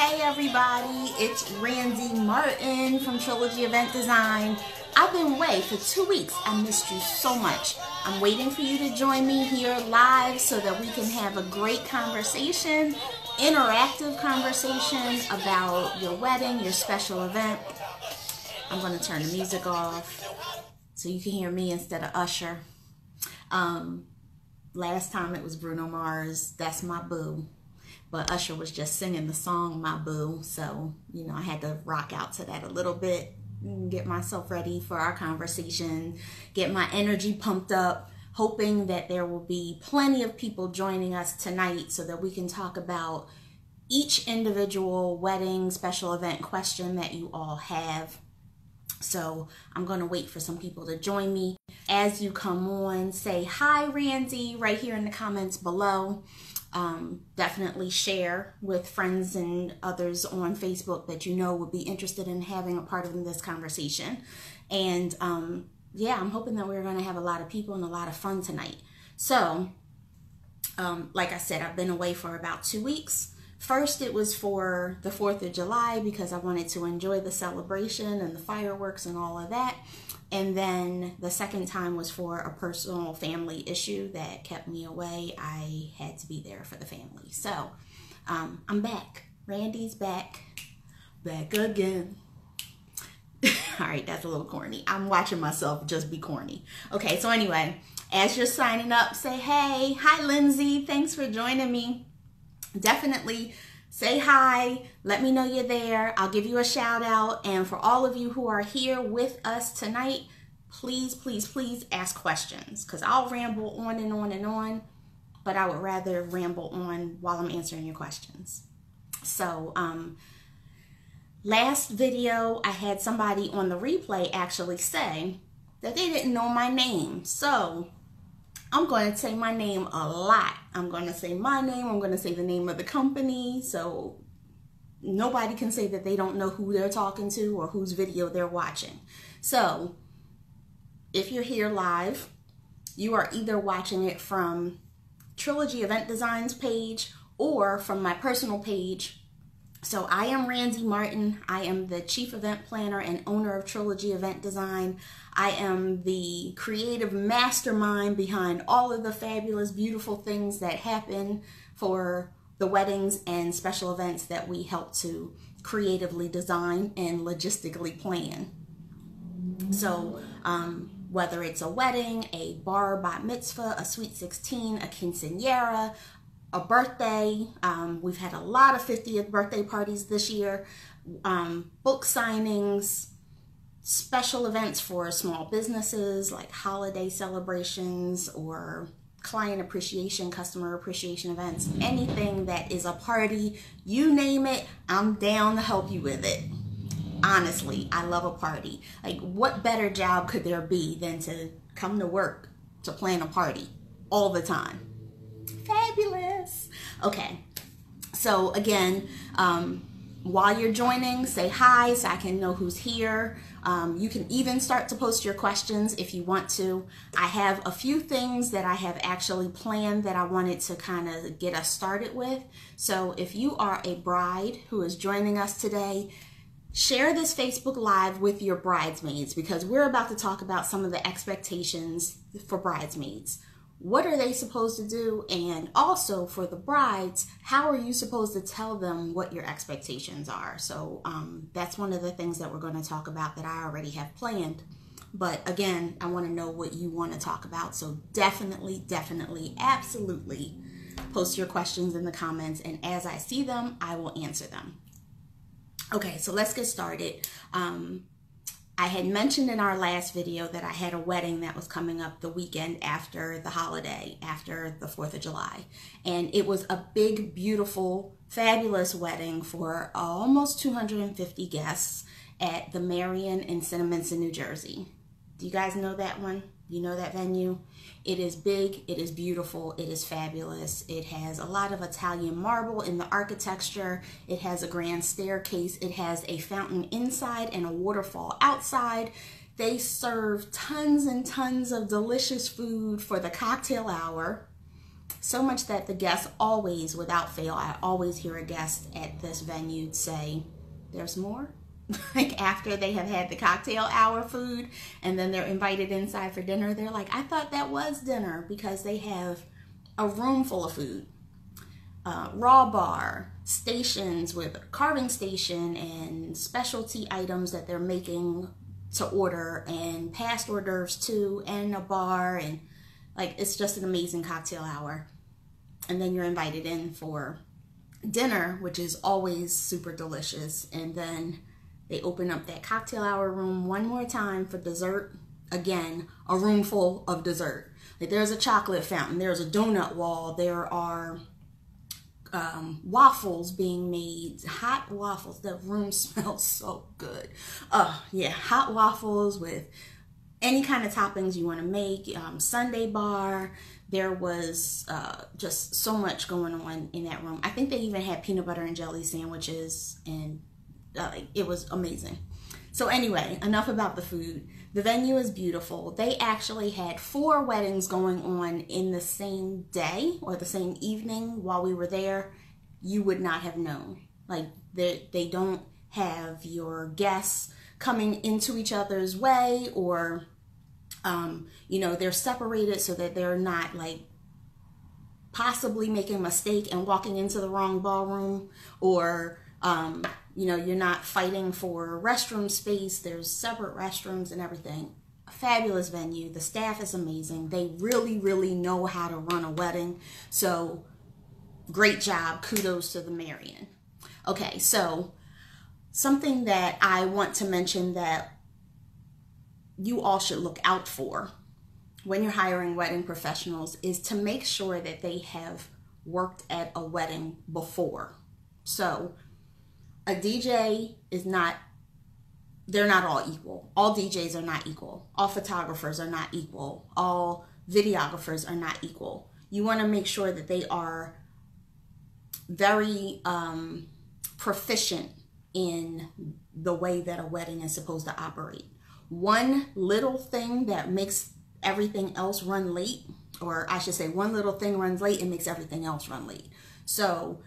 Hey everybody, it's Randy Martin from Trilogy Event Design. I've been away for 2 weeks. I missed you so much. I'm waiting for you to join me here live so that we can have a great conversation, interactive conversation about your wedding, your special event. I'm going to turn the music off so you can hear me instead of Usher. Last time it was Bruno Mars, That's My Boo. But Usher was just singing the song My Boo, so, I had to rock out to that a little bit, get myself ready for our conversation, get my energy pumped up, hoping that there will be plenty of people joining us tonight so that we can talk about each individual wedding special event question that you all have. So I'm going to wait for some people to join me. As you come on, say hi, Randy, right here in the comments below. Definitely share with friends and others on Facebook that would be interested in having a part of this conversation. And yeah, I'm hoping that we're going to have a lot of people and a lot of fun tonight. So, like I said, I've been away for about 2 weeks. First, it was for the 4th of July because I wanted to enjoy the celebration and the fireworks and all of that. And then the second time was for a personal family issue that kept me away. I had to be there for the family. So I'm back. Randy's back. Back again. All right, that's a little corny. I'm watching myself just be corny. Okay, so anyway, as you're signing up, say hey. Hi, Lindsay. Thanks for joining me. Definitely say hi. Let me know you're there. I'll give you a shout out. And for all of you who are here with us tonight, please, please, please ask questions because I'll ramble on and on and on, but I would rather ramble on while I'm answering your questions. So, last video, I had somebody on the replay actually say that they didn't know my name. So I'm going to say my name a lot. I'm going to say my name. I'm going to say the name of the company. So nobody can say that they don't know who they're talking to or whose video they're watching. So if you're here live, you are either watching it from Trilogy Event Design's page or from my personal page. So I am Randy Martin. I am the chief event planner and owner of Trilogy Event Design. I am the creative mastermind behind all of the fabulous, beautiful things that happen for the weddings and special events that we help to creatively design and logistically plan. So whether it's a wedding, a bar bat mitzvah, a sweet 16, a quinceañera, a birthday, we've had a lot of 50th birthday parties this year, book signings, special events for small businesses like holiday celebrations or client appreciation, customer appreciation events, anything that is a party, you name it, I'm down to help you with it. Honestly, I love a party. Like, what better job could there be than to come to work to plan a party all the time? Fabulous. Okay, so again, while you're joining, say hi so I can know who's here. You can even start to post your questions if you want to. I have a few things that I have actually planned that I wanted to kind of get us started with. So if you are a bride who is joining us today, share this Facebook Live with your bridesmaids because we're about to talk about some of the expectations for bridesmaids. What are they supposed to do? And also for the brides, how are you supposed to tell them what your expectations are? So that's one of the things that we're going to talk about that I already have planned. But again, I want to know what you want to talk about. So definitely, definitely, absolutely post your questions in the comments. And as I see them, I will answer them. Okay, so let's get started. I had mentioned in our last video that I had a wedding that was coming up the weekend after the holiday, after the 4th of July. And it was a big, beautiful, fabulous wedding for almost 250 guests at the Marion in Cinnaminson, New Jersey. Do you guys know that one? You know that venue? It is big, it is beautiful, it is fabulous. It has a lot of Italian marble in the architecture. It has a grand staircase. It has a fountain inside and a waterfall outside. They serve tons and tons of delicious food for the cocktail hour. So much that the guests always, without fail, I always hear a guest at this venue say, "There's more?" Like after they have had the cocktail hour food and then they're invited inside for dinner, they're like, "I thought that was dinner," because they have a room full of food. Raw bar, stations with a carving station and specialty items that they're making to order, and past hors d'oeuvres too, and a bar, and like it's just an amazing cocktail hour. And then you're invited in for dinner, which is always super delicious. And then they open up that cocktail hour room one more time for dessert. Again, a room full of dessert. Like there's a chocolate fountain, there's a donut wall, there are waffles being made, hot waffles. The room smells so good. Yeah, hot waffles with any kind of toppings you want to make. Sundae bar. There was just so much going on in that room. I think they even had peanut butter and jelly sandwiches, and it was amazing. So anyway, enough about the food. The venue is beautiful. They actually had 4 weddings going on in the same day or the same evening while we were there. You would not have known. Like they don't have your guests coming into each other's way, or you know, they're separated so that they're not like possibly making a mistake and walking into the wrong ballroom, or you know, you're not fighting for restroom space. There's separate restrooms and everything. A fabulous venue. The staff is amazing. They really, really know how to run a wedding. So great job. Kudos to the Marion. Okay, so something that I want to mention that you all should look out for when you're hiring wedding professionals is to make sure that they have worked at a wedding before. So a DJ is not, they're not all equal. All DJs are not equal. All photographers are not equal. All videographers are not equal. You want to make sure that they are very proficient in the way that a wedding is supposed to operate. One little thing that makes everything else run late, or I should say one little thing runs late and makes everything else run late. So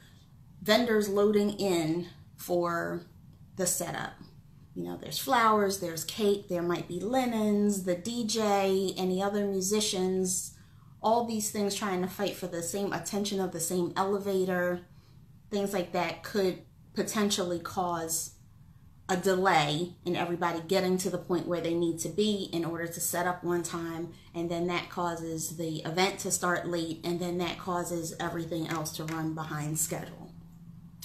vendors loading in for the setup. You know, there's flowers, there's cake, there might be linens, the DJ, any other musicians, all these things trying to fight for the same attention of the same elevator. Things like that could potentially cause a delay in everybody getting to the point where they need to be in order to set up one time, and then that causes the event to start late, and then that causes everything else to run behind schedule.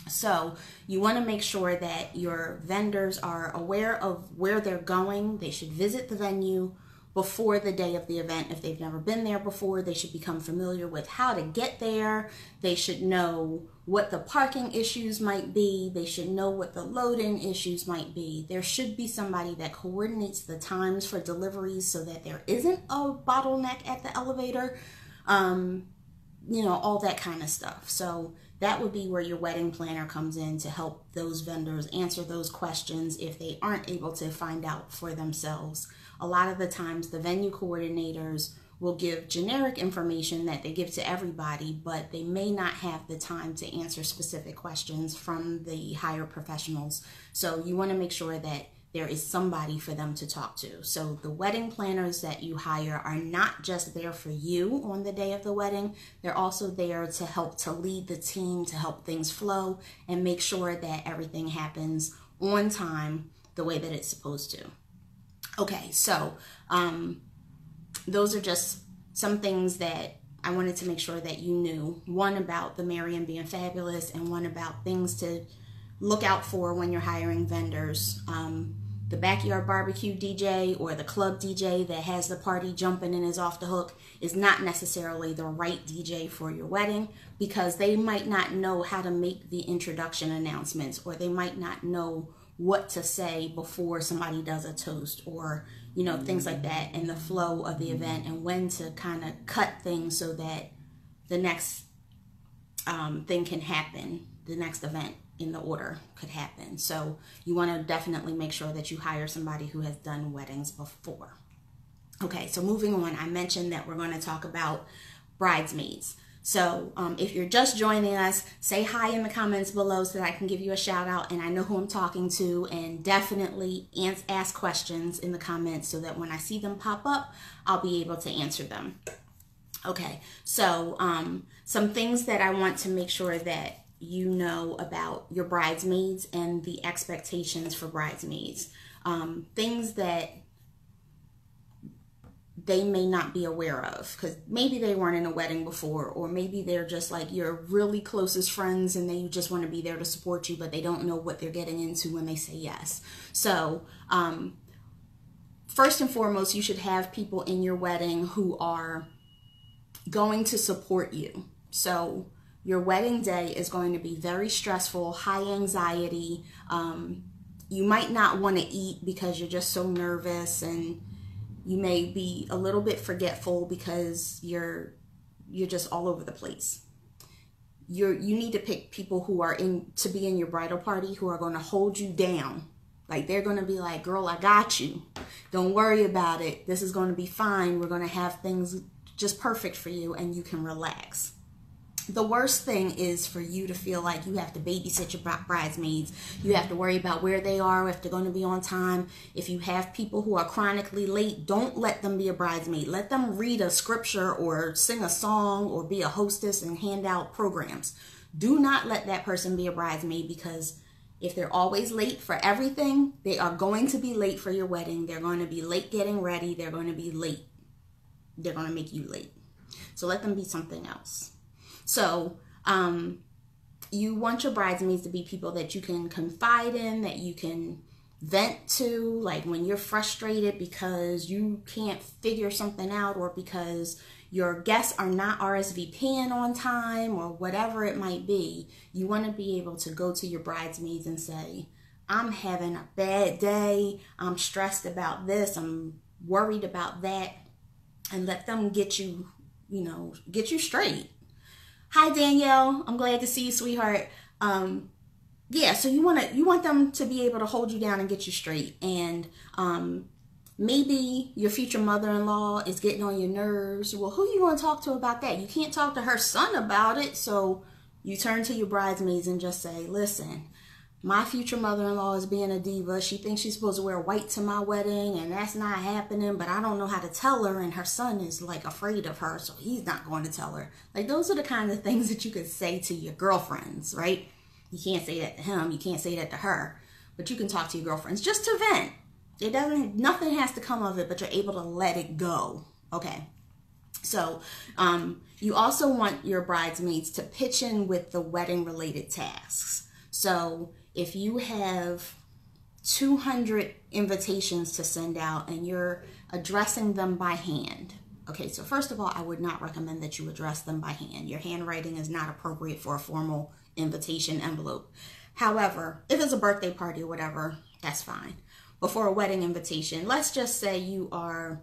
So you want to make sure that your vendors are aware of where they're going. They should visit the venue before the day of the event. If they've never been there before, they should become familiar with how to get there. They should know what the parking issues might be. They should know what the load-in issues might be. There should be somebody that coordinates the times for deliveries so that there isn't a bottleneck at the elevator. You know, all that kind of stuff. So that would be where your wedding planner comes in to help those vendors answer those questions if they aren't able to find out for themselves. A lot of the times the venue coordinators will give generic information that they give to everybody, but they may not have the time to answer specific questions from the hired professionals. So you want to make sure that there is somebody for them to talk to. So the wedding planners that you hire are not just there for you on the day of the wedding. They're also there to help to lead the team, to help things flow and make sure that everything happens on time the way that it's supposed to. Okay, so those are just some things that I wanted to make sure that you knew. One about the Marion being fabulous, and one about things to look out for when you're hiring vendors. The backyard barbecue DJ or the club DJ that has the party jumping and is off the hook is not necessarily the right DJ for your wedding, because they might not know how to make the introduction announcements, or they might not know what to say before somebody does a toast, or you know, things like that, and the flow of the event, and when to kind of cut things so that the next thing can happen, the next event in the order could happen. So you want to definitely make sure that you hire somebody who has done weddings before. Okay, so moving on, I mentioned that we're going to talk about bridesmaids. So if you're just joining us, say hi in the comments below so that I can give you a shout out and I know who I'm talking to, and definitely ask questions in the comments so that when I see them pop up, I'll be able to answer them. Okay, so some things that I want to make sure that you know about your bridesmaids and the expectations for bridesmaids. Things that they may not be aware of, because maybe they weren't in a wedding before, or maybe they're just like your really closest friends and they just want to be there to support you, but they don't know what they're getting into when they say yes. So first and foremost, you should have people in your wedding who are going to support you. So your wedding day is going to be very stressful, high anxiety. You might not want to eat because you're just so nervous, and you may be a little bit forgetful because you're just all over the place. You need to pick people who are to be in your bridal party who are going to hold you down. Like, they're going to be like, girl, I got you. Don't worry about it. This is going to be fine. We're going to have things just perfect for you, and you can relax. The worst thing is for you to feel like you have to babysit your bridesmaids. You have to worry about where they are, if they're going to be on time. If you have people who are chronically late, don't let them be a bridesmaid. Let them read a scripture or sing a song or be a hostess and hand out programs. Do not let that person be a bridesmaid, because if they're always late for everything, they are going to be late for your wedding. They're going to be late getting ready. They're going to be late. They're going to make you late. So let them be something else. So you want your bridesmaids to be people that you can confide in, that you can vent to, like when you're frustrated because you can't figure something out, or because your guests are not RSVPing on time, or whatever it might be. You want to be able to go to your bridesmaids and say, I'm having a bad day, I'm stressed about this, I'm worried about that, and let them get you, get you straight. Hi, Danielle. I'm glad to see you, sweetheart. Yeah, so you want them to be able to hold you down and get you straight. And maybe your future mother-in-law is getting on your nerves. Well, who are you going to talk to about that? You can't talk to her son about it. So you turn to your bridesmaids and just say, listen, my future mother-in-law is being a diva. She thinks she's supposed to wear white to my wedding, and that's not happening, but I don't know how to tell her, and her son is like afraid of her, so he's not going to tell her. Like, those are the kind of things that you could say to your girlfriends, right? You can't say that to him, you can't say that to her, but you can talk to your girlfriends just to vent. Nothing has to come of it, but you're able to let it go. Okay. So you also want your bridesmaids to pitch in with the wedding related tasks. So if you have 200 invitations to send out and you're addressing them by hand. Okay, so first of all, I would not recommend that you address them by hand. Your handwriting is not appropriate for a formal invitation envelope. However, if it's a birthday party or whatever, that's fine. But for a wedding invitation, let's just say you are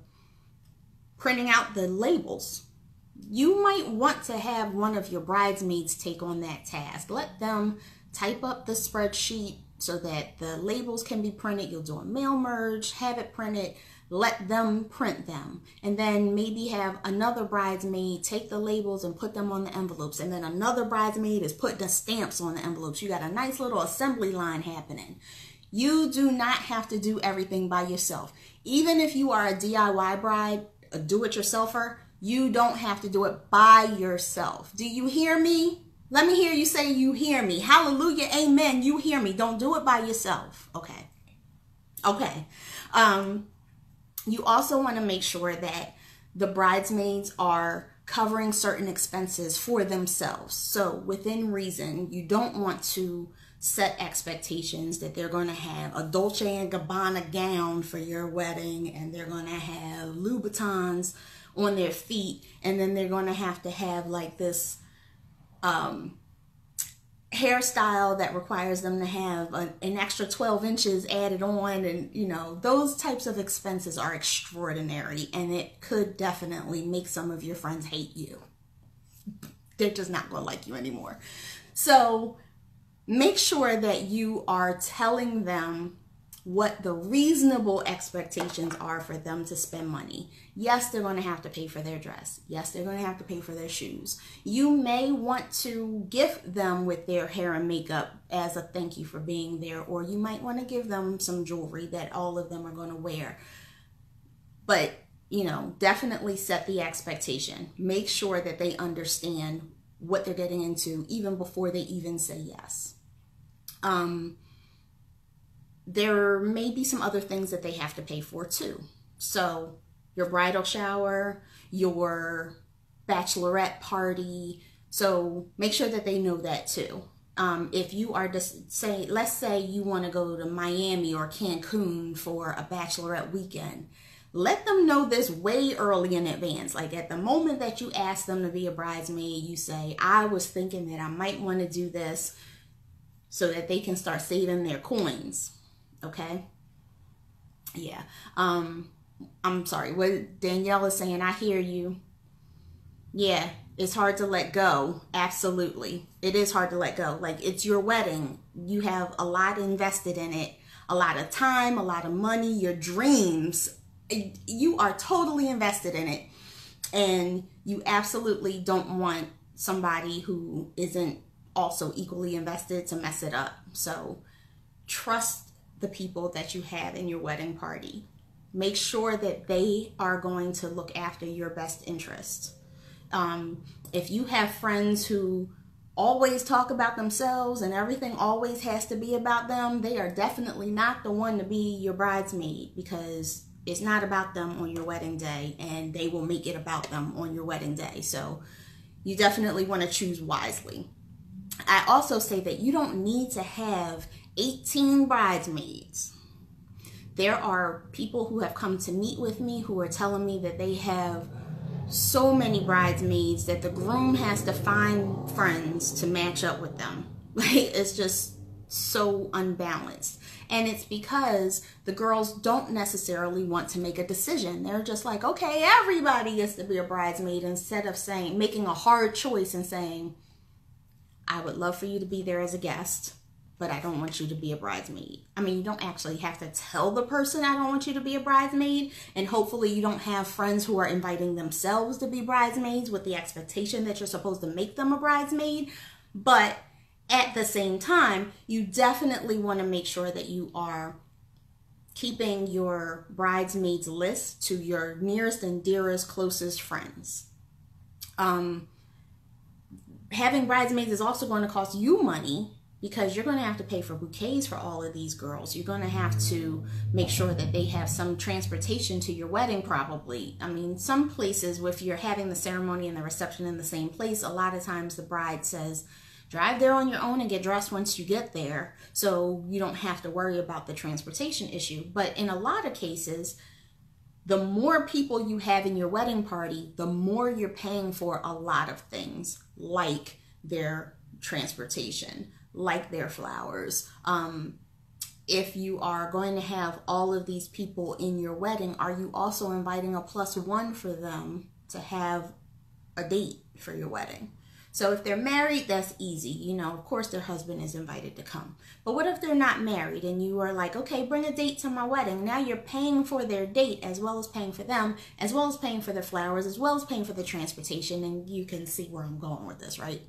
printing out the labels. You might want to have one of your bridesmaids take on that task. Let them type up the spreadsheet so that the labels can be printed. You'll do a mail merge, have it printed, let them print them, and then maybe have another bridesmaid take the labels and put them on the envelopes, and then another bridesmaid is putting the stamps on the envelopes. You got a nice little assembly line happening. You do not have to do everything by yourself. Even if you are a DIY bride, a do-it-yourselfer, you don't have to do it by yourself. Do you hear me? Let me hear you say you hear me. Hallelujah, amen, you hear me. Don't do it by yourself. Okay. Okay. You also want to make sure that the bridesmaids are covering certain expenses for themselves. So within reason, you don't want to set expectations that they're going to have a Dolce & Gabbana gown for your wedding, and they're going to have Louboutins on their feet, and then they're going to have like this hairstyle that requires them to have an extra 12 inches added on, and those types of expenses are extraordinary, and it could definitely make some of your friends hate you. They're just not going to like you anymore. So make sure that you are telling them what the reasonable expectations are for them to spend money. Yes, they're going to have to pay for their dress. Yes, they're going to have to pay for their shoes. You may want to gift them with their hair and makeup as a thank you for being there, or you might want to give them some jewelry that all of them are going to wear. But, you know, definitely set the expectation. Make sure that they understand what they're getting into even before they even say yes. There may be some other things that they have to pay for too. So your bridal shower, your bachelorette party. So make sure that they know that too. If you are just say, let's say you want to go to Miami or Cancun for a bachelorette weekend, let them know this way early in advance. Like at the moment that you ask them to be a bridesmaid, you say, I was thinking that I might want to do this, so that they can start saving their coins. Okay. Yeah. I'm sorry. What Danielle is saying, I hear you. Yeah. It's hard to let go. Absolutely. It is hard to let go. Like, it's your wedding. You have a lot invested in it, a lot of time, a lot of money, your dreams. You are totally invested in it. And you absolutely don't want somebody who isn't also equally invested to mess it up. So trust the people that you have in your wedding party. Make sure that they are going to look after your best interests. If you have friends who always talk about themselves and everything always has to be about them, they are definitely not the one to be your bridesmaid, because it's not about them on your wedding day, and they will make it about them on your wedding day. So you definitely want to choose wisely. I also say that you don't need to have 18 bridesmaids. There are people who have come to meet with me who are telling me that they have so many bridesmaids that the groom has to find friends to match up with them. Like, it's just so unbalanced. And it's because the girls don't necessarily want to make a decision. They're just like, okay, everybody gets to be a bridesmaid, instead of saying, making a hard choice and saying, I would love for you to be there as a guest, but I don't want you to be a bridesmaid. I mean, you don't actually have to tell the person I don't want you to be a bridesmaid, and hopefully you don't have friends who are inviting themselves to be bridesmaids with the expectation that you're supposed to make them a bridesmaid. But at the same time, you definitely want to make sure that you are keeping your bridesmaids list to your nearest and dearest, closest friends. Having bridesmaids is also going to cost you money, because you're going to have to pay for bouquets for all of these girls. You're going to have to make sure that they have some transportation to your wedding, probably. I mean, some places, if you're having the ceremony and the reception in the same place, a lot of times the bride says, drive there on your own and get dressed once you get there, so you don't have to worry about the transportation issue. But in a lot of cases, the more people you have in your wedding party, the more you're paying for a lot of things, like their transportation, like their flowers. If you are going to have all of these people in your wedding, are you also inviting a +1 for them to have a date for your wedding? So if they're married, that's easy. You know, of course their husband is invited to come. But what if they're not married and you are like, okay, bring a date to my wedding. Now you're paying for their date, as well as paying for them, as well as paying for their flowers, as well as paying for the transportation. And you can see where I'm going with this, right?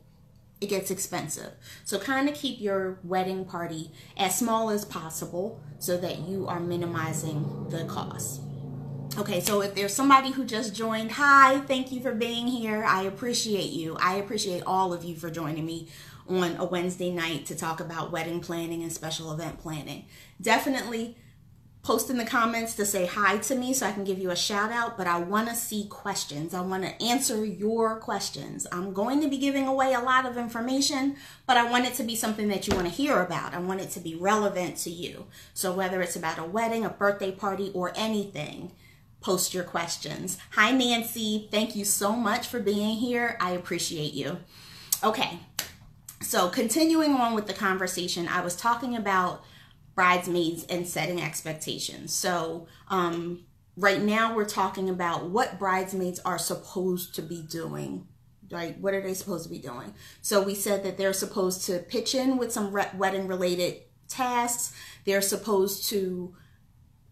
It gets expensive. So kind of keep your wedding party as small as possible so that you are minimizing the cost. Okay, so if there's somebody who just joined, hi, thank you for being here. I appreciate you. I appreciate all of you for joining me on a Wednesday night to talk about wedding planning and special event planning. Definitely post in the comments to say hi to me so I can give you a shout out, but I want to see questions. I want to answer your questions. I'm going to be giving away a lot of information, but I want it to be something that you want to hear about. I want it to be relevant to you. So whether it's about a wedding, a birthday party, or anything, post your questions. Hi, Nancy. Thank you so much for being here. I appreciate you. Okay, so continuing on with the conversation, I was talking about bridesmaids and setting expectations. So right now we're talking about what bridesmaids are supposed to be doing, right? What are they supposed to be doing? So we said that they're supposed to pitch in with some wedding related tasks. They're supposed to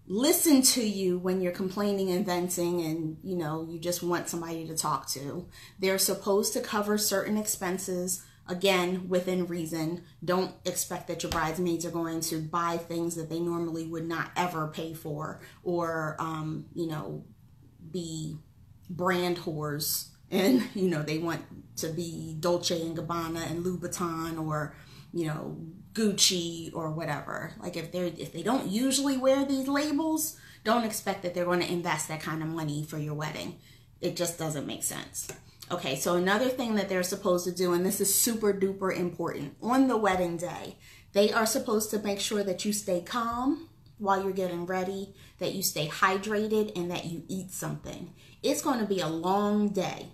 listen to you when you're complaining and venting and, you know, you just want somebody to talk to. They're supposed to cover certain expenses, again, within reason. Don't expect that your bridesmaids are going to buy things that they normally would not ever pay for, or, you know, be brand whores and, you know, they want to be Dolce and Gabbana and Louboutin, or, you know, Gucci or whatever. Like if they don't usually wear these labels, don't expect that they're going to invest that kind of money for your wedding. It just doesn't make sense. Okay, so another thing that they're supposed to do, and this is super duper important, on the wedding day, they are supposed to make sure that you stay calm while you're getting ready, that you stay hydrated, and that you eat something. It's going to be a long day.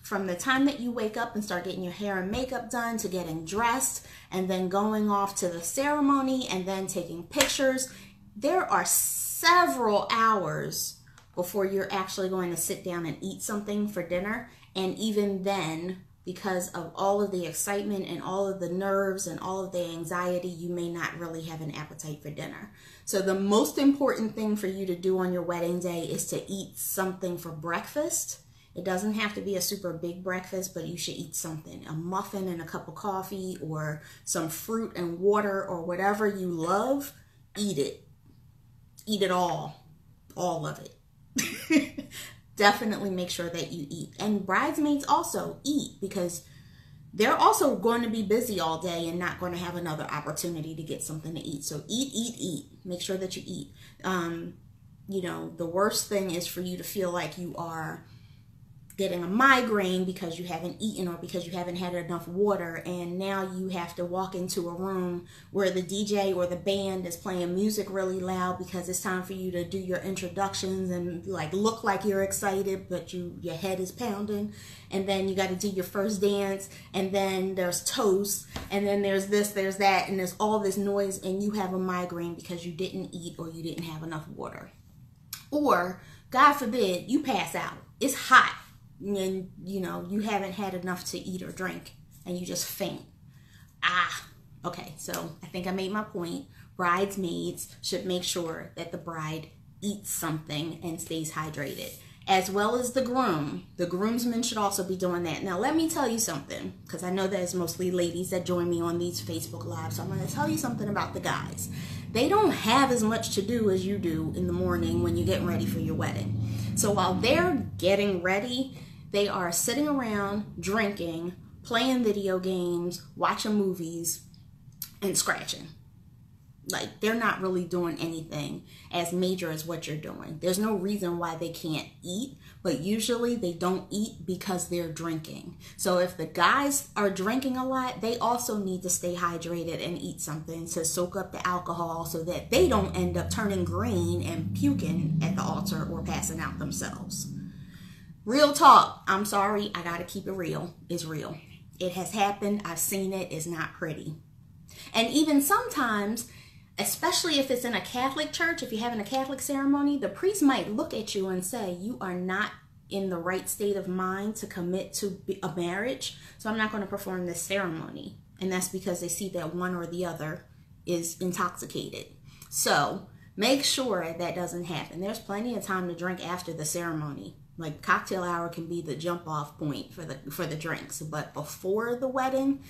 From the time that you wake up and start getting your hair and makeup done, to getting dressed, and then going off to the ceremony, and then taking pictures, there are several hours before you're actually going to sit down and eat something for dinner. And even then, because of all of the excitement and all of the nerves and all of the anxiety, you may not really have an appetite for dinner. So the most important thing for you to do on your wedding day is to eat something for breakfast. It doesn't have to be a super big breakfast, but you should eat something. A muffin and a cup of coffee, or some fruit and water, or whatever you love. Eat it. Eat it all. All of it. Definitely make sure that you eat. And bridesmaids also eat, because they're also going to be busy all day and not going to have another opportunity to get something to eat. So eat, eat, eat. Make sure that you eat. You know, the worst thing is for you to feel like you are getting a migraine because you haven't eaten, or because you haven't had enough water, and now you have to walk into a room where the DJ or the band is playing music really loud because it's time for you to do your introductions and like look like you're excited, but your head is pounding, and then you got to do your first dance, and then there's toast, and then there's this, there's that, and there's all this noise, and you have a migraine because you didn't eat or you didn't have enough water. Or, God forbid, you pass out. It's hot. And, you know, you haven't had enough to eat or drink, and you just faint. Okay, so I think I made my point. Bridesmaids should make sure that the bride eats something and stays hydrated, as well as the groom. The groomsmen should also be doing that. Now, let me tell you something, because I know that it's mostly ladies that join me on these Facebook Lives, so I'm going to tell you something about the guys. They don't have as much to do as you do in the morning when you're getting ready for your wedding. So while they're getting ready, they are sitting around, drinking, playing video games, watching movies, and scratching. Like, they're not really doing anything as major as what you're doing. There's no reason why they can't eat, but usually they don't eat because they're drinking. So if the guys are drinking a lot, they also need to stay hydrated and eat something to soak up the alcohol so that they don't end up turning green and puking at the altar or passing out themselves. Real talk. I'm sorry. I got to keep it real. It's real. It has happened. I've seen it. It's not pretty. And even sometimes, especially if it's in a Catholic church, if you're having a Catholic ceremony, the priest might look at you and say, you are not in the right state of mind to commit to a marriage, so I'm not going to perform this ceremony. And that's because they see that one or the other is intoxicated. So make sure that doesn't happen. There's plenty of time to drink after the ceremony. Like, cocktail hour can be the jump off point for the drinks, but before the wedding,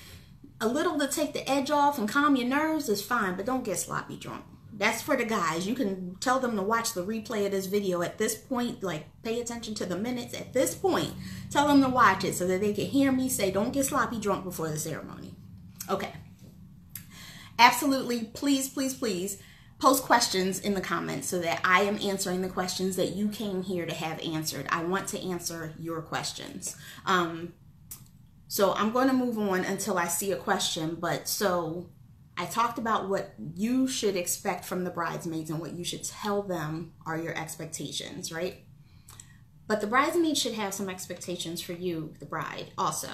a little to take the edge off and calm your nerves is fine, but don't get sloppy drunk. That's for the guys. You can tell them to watch the replay of this video at this point, like pay attention to the minutes at this point. Tell them to watch it so that they can hear me say, don't get sloppy drunk before the ceremony. Okay. Absolutely, please, please, please post questions in the comments so that I am answering the questions that you came here to have answered. I want to answer your questions. So I'm going to move on until I see a question. But so I talked about what you should expect from the bridesmaids and what you should tell them are your expectations, right? But the bridesmaids should have some expectations for you, the bride, also.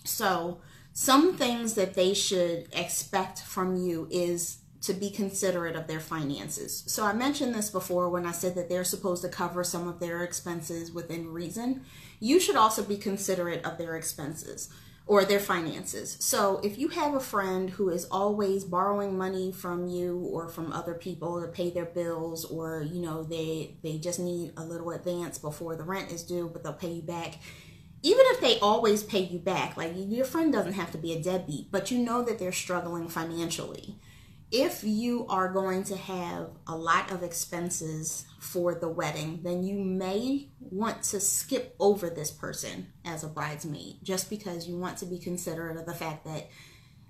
So some things that they should expect from you is to be considerate of their finances. So I mentioned this before when I said that they're supposed to cover some of their expenses within reason. You should also be considerate of their expenses. or their finances. So if you have a friend who is always borrowing money from you or from other people to pay their bills, or you know, they just need a little advance before the rent is due, but they'll pay you back. Even if they always pay you back, like your friend doesn't have to be a deadbeat, but you know that they're struggling financially. If you are going to have a lot of expenses for the wedding, then you may want to skip over this person as a bridesmaid, just because you want to be considerate of the fact that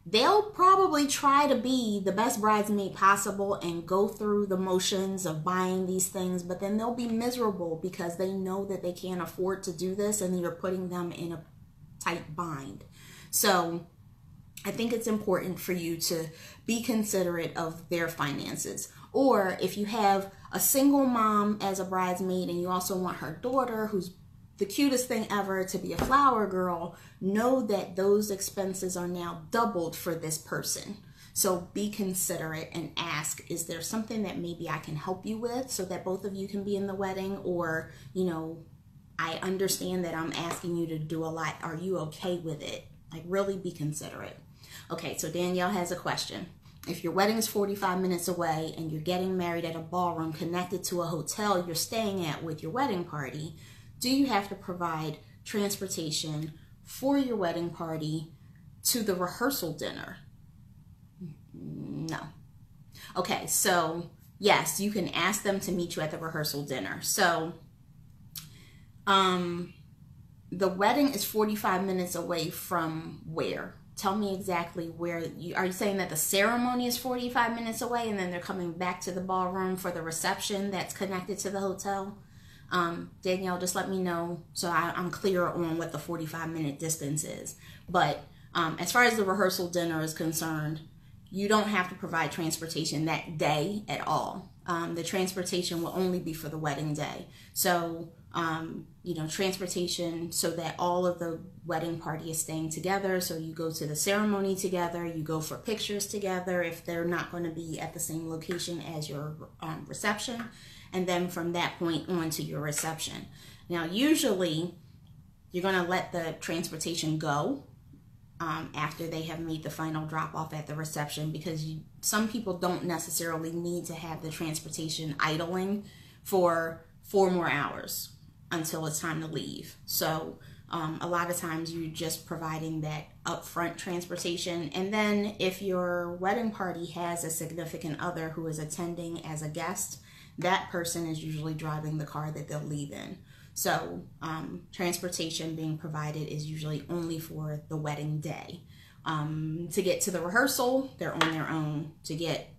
they'll probably try to be the best bridesmaid possible and go through the motions of buying these things, but then they'll be miserable because they know that they can't afford to do this and you're putting them in a tight bind. So I think it's important for you to be considerate of their finances. Or if you have a single mom as a bridesmaid and you also want her daughter, who's the cutest thing ever, to be a flower girl, know that those expenses are now doubled for this person. So be considerate and ask, is there something that maybe I can help you with so that both of you can be in the wedding? Or, you know, I understand that I'm asking you to do a lot. Are you okay with it? Like, really be considerate. Okay, so Danielle has a question. If your wedding is 45 minutes away and you're getting married at a ballroom connected to a hotel you're staying at with your wedding party, do you have to provide transportation for your wedding party to the rehearsal dinner? No. Okay, so yes, you can ask them to meet you at the rehearsal dinner. So the wedding is 45 minutes away from where? Tell me exactly where. Are you saying that the ceremony is 45 minutes away and then they're coming back to the ballroom for the reception that's connected to the hotel? Danielle, just let me know so I'm clear on what the 45-minute distance is. But as far as the rehearsal dinner is concerned, you don't have to provide transportation that day at all. The transportation will only be for the wedding day. So, you know, transportation so that all of the wedding party is staying together. So you go to the ceremony together, you go for pictures together if they're not going to be at the same location as your reception. And then from that point on to your reception. Now, usually you're going to let the transportation go after they have made the final drop off at the reception, because some people don't necessarily need to have the transportation idling for 4 more hours until it's time to leave. So a lot of times you're just providing that upfront transportation. And then if your wedding party has a significant other who is attending as a guest, that person is usually driving the car that they'll leave in. So transportation being provided is usually only for the wedding day. To get to the rehearsal, they're on their own. To get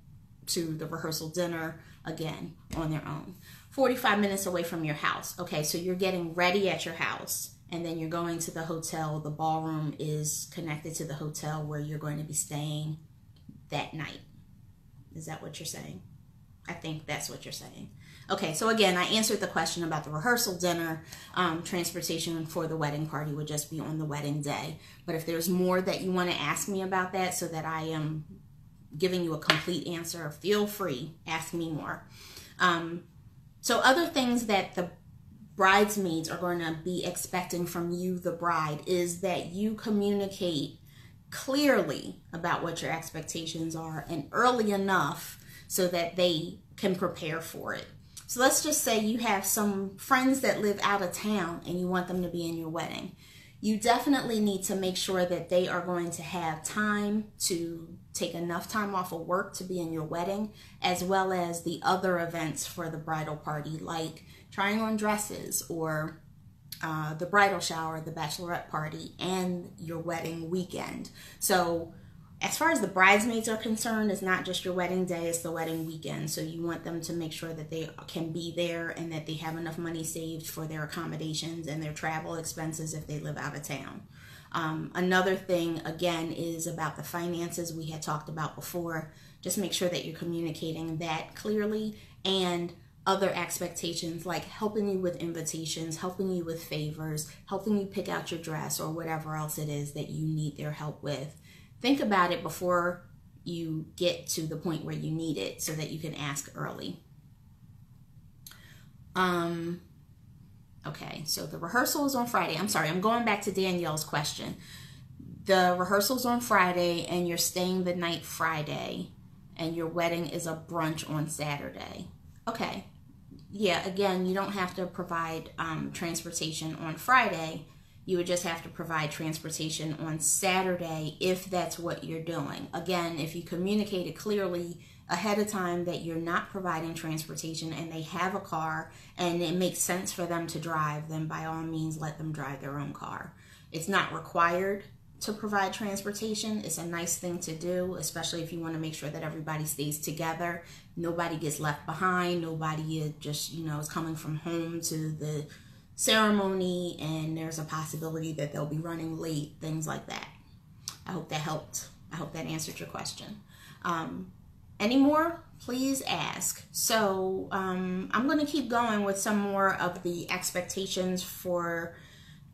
to the rehearsal dinner, again, on their own. 45 minutes away from your house. Okay, so you're getting ready at your house and then you're going to the hotel. The ballroom is connected to the hotel where you're going to be staying that night. Is that what you're saying? I think that's what you're saying. Okay, so again, I answered the question about the rehearsal dinner. Transportation for the wedding party would just be on the wedding day. But if there's more that you want to ask me about that so that I am giving you a complete answer, feel free, ask me more. So other things that the bridesmaids are going to be expecting from you, the bride, is that you communicate clearly about what your expectations are and early enough so that they can prepare for it. So let's just say you have some friends that live out of town and you want them to be in your wedding. You definitely need to make sure that they are going to have time to take enough time off of work to be in your wedding, as well as the other events for the bridal party, like trying on dresses or the bridal shower, the bachelorette party, and your wedding weekend. So as far as the bridesmaids are concerned, it's not just your wedding day, it's the wedding weekend. So you want them to make sure that they can be there and that they have enough money saved for their accommodations and their travel expenses if they live out of town. Another thing, again, is about the finances we had talked about before. Just make sure that you're communicating that clearly, and other expectations like helping you with invitations, helping you with favors, helping you pick out your dress, or whatever else it is that you need their help with. Think about it before you get to the point where you need it so that you can ask early. Okay, so the rehearsal is on Friday. I'm sorry, I'm going back to Danielle's question. the rehearsal's on Friday and you're staying the night Friday and your wedding is a brunch on Saturday. Okay. Yeah, again, you don't have to provide transportation on Friday. You would just have to provide transportation on Saturday if that's what you're doing. Again, if you communicate it clearly ahead of time that you're not providing transportation and they have a car and it makes sense for them to drive, then by all means let them drive their own car. It's not required to provide transportation. It's a nice thing to do, especially if you want to make sure that everybody stays together. Nobody gets left behind. Nobody is just, is coming from home to the ceremony and there's a possibility that they'll be running late, things like that. I hope that helped. I hope that answered your question. Any more? Please ask. So I'm going to keep going with some more of the expectations for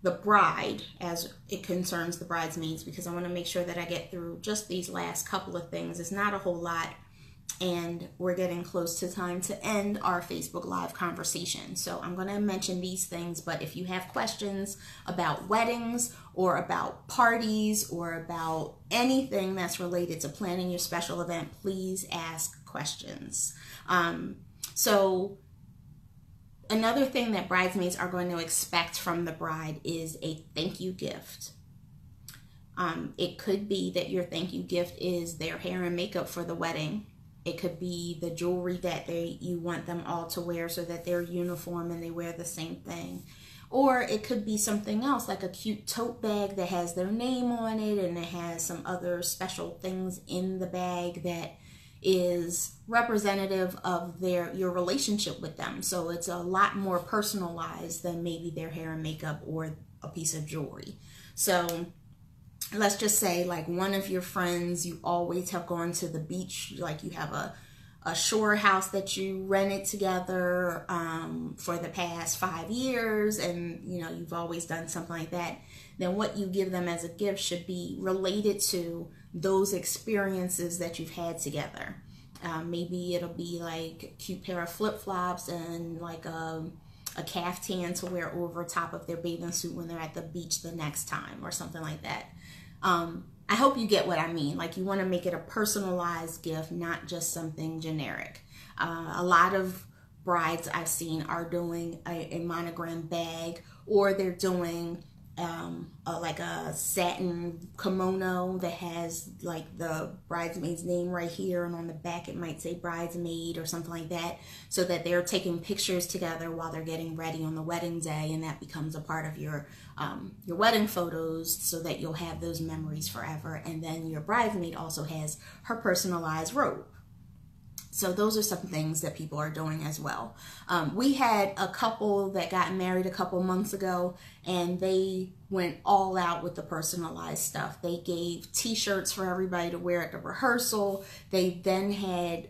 the bride as it concerns the bridesmaids, because I want to make sure that I get through just these last couple of things. It's not a whole lot, and we're getting close to time to end our Facebook Live conversation. So I'm going to mention these things, but if you have questions about weddings or about parties or about anything that's related to planning your special event, please ask questions. So another thing that bridesmaids are going to expect from the bride is a thank you gift. It could be that your thank you gift is their hair and makeup for the wedding. It could be the jewelry that you want them all to wear so that they're uniform and they wear the same thing. Or it could be something else, like a cute tote bag that has their name on it and it has some other special things in the bag that is representative of your relationship with them. So it's a lot more personalized than maybe their hair and makeup or a piece of jewelry. So let's just say, like, one of your friends, you always have gone to the beach, like you have a shore house that you rented together for the past 5 years, and you've always done something like that. Then what you give them as a gift should be related to those experiences that you've had together. Maybe it'll be like a cute pair of flip-flops and like a caftan to wear over top of their bathing suit when they're at the beach the next time, or something like that. I hope you get what I mean. Like, you want to make it a personalized gift, not just something generic. A lot of brides I've seen are doing a monogram bag, or they're doing like a satin kimono that has like the bridesmaid's name right here, and on the back it might say bridesmaid or something like that, so that they're taking pictures together while they're getting ready on the wedding day, and that becomes a part of your wedding photos, so that you'll have those memories forever. And then your bridesmaid also has her personalized robe. So those are some things that people are doing as well. We had a couple that got married a couple months ago, and they went all out with the personalized stuff. They gave t-shirts for everybody to wear at the rehearsal. They then had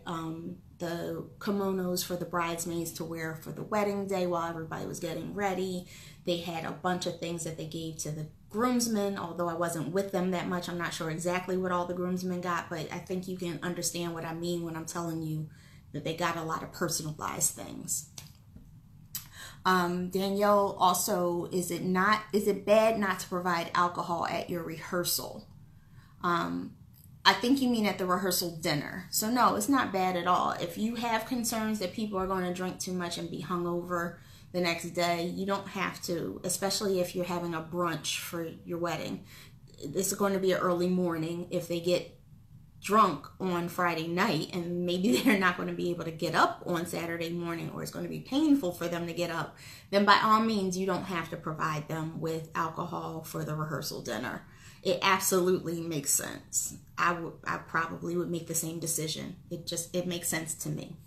the kimonos for the bridesmaids to wear for the wedding day while everybody was getting ready. They had a bunch of things that they gave to the groomsmen, although I wasn't with them that much. I'm not sure exactly what all the groomsmen got, but I think you can understand what I mean when I'm telling you that they got a lot of personalized things. Danielle also, is it bad not to provide alcohol at your rehearsal? I think you mean at the rehearsal dinner. So no, it's not bad at all. If you have concerns that people are going to drink too much and be hungover the next day, you don't have to, especially if you're having a brunch for your wedding. This is going to be an early morning. If they get drunk on Friday night and maybe they're not going to be able to get up on Saturday morning, or it's going to be painful for them to get up, then by all means you don't have to provide them with alcohol for the rehearsal dinner. It absolutely makes sense. I probably would make the same decision. It makes sense to me.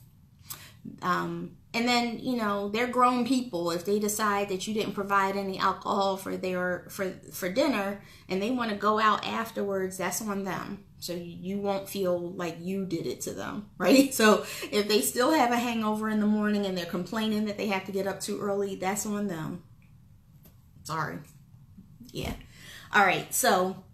And then, they're grown people. If they decide that you didn't provide any alcohol for dinner and they want to go out afterwards, that's on them. So you won't feel like you did it to them, right? So if they still have a hangover in the morning and they're complaining that they have to get up too early, that's on them. Sorry. Yeah. All right. So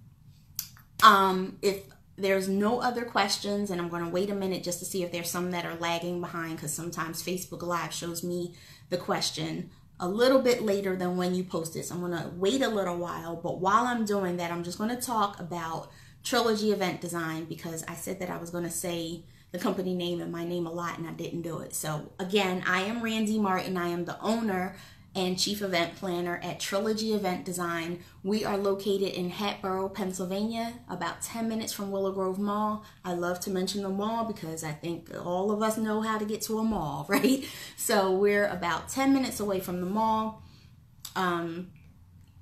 if there's no other questions, and I'm going to wait a minute just to see if there's some that are lagging behind, because sometimes Facebook Live shows me the question a little bit later than when you post this. I'm going to wait a little while, but while I'm doing that, I'm just going to talk about Trilogy Event Design, because I said that I was going to say the company name and my name a lot and I didn't do it. So again, I am Randy Martin. I am the owner and chief event planner at Trilogy Event Design. We are located in Hatboro, Pennsylvania, about 10 minutes from Willow Grove Mall. I love to mention the mall because I think all of us know how to get to a mall, right? So we're about 10 minutes away from the mall.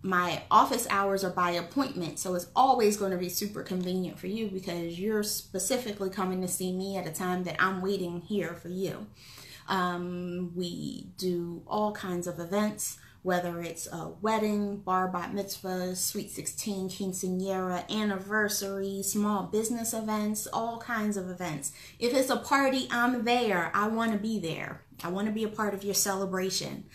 My office hours are by appointment, so it's always going to be super convenient for you because you're specifically coming to see me at a time that I'm waiting here for you. We do all kinds of events, whether it's a wedding, bar bat mitzvah, sweet 16, quinceañera, anniversary, small business events, all kinds of events. If it's a party, I'm there. I want to be there. I want to be a part of your celebration.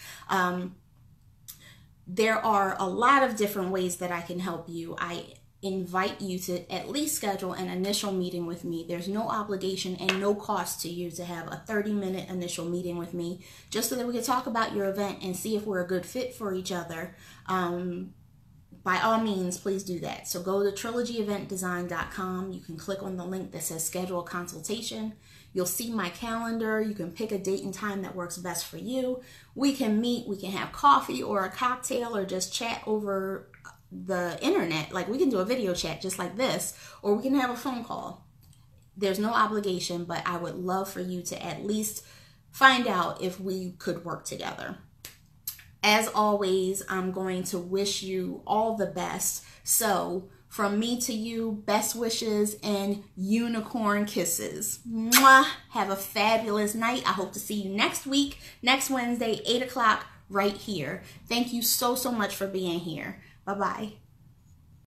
There are a lot of different ways that I can help you. I invite you to at least schedule an initial meeting with me. There's no obligation and no cost to you to have a 30-minute initial meeting with me, just so that we can talk about your event and see if we're a good fit for each other. By all means, please do that. So go to trilogyeventdesign.com. You can click on the link that says schedule a consultation. You'll see my calendar. You can pick a date and time that works best for you. We can meet, we can have coffee or a cocktail or just chat over the internet. Like, we can do a video chat just like this, or we can have a phone call. There's no obligation, but I would love for you to at least find out if we could work together. As always, I'm going to wish you all the best. So from me to you, best wishes and unicorn kisses. Mwah! Have a fabulous night. I hope to see you next week, next Wednesday, 8 o'clock, right here. Thank you so much for being here. Bye-bye.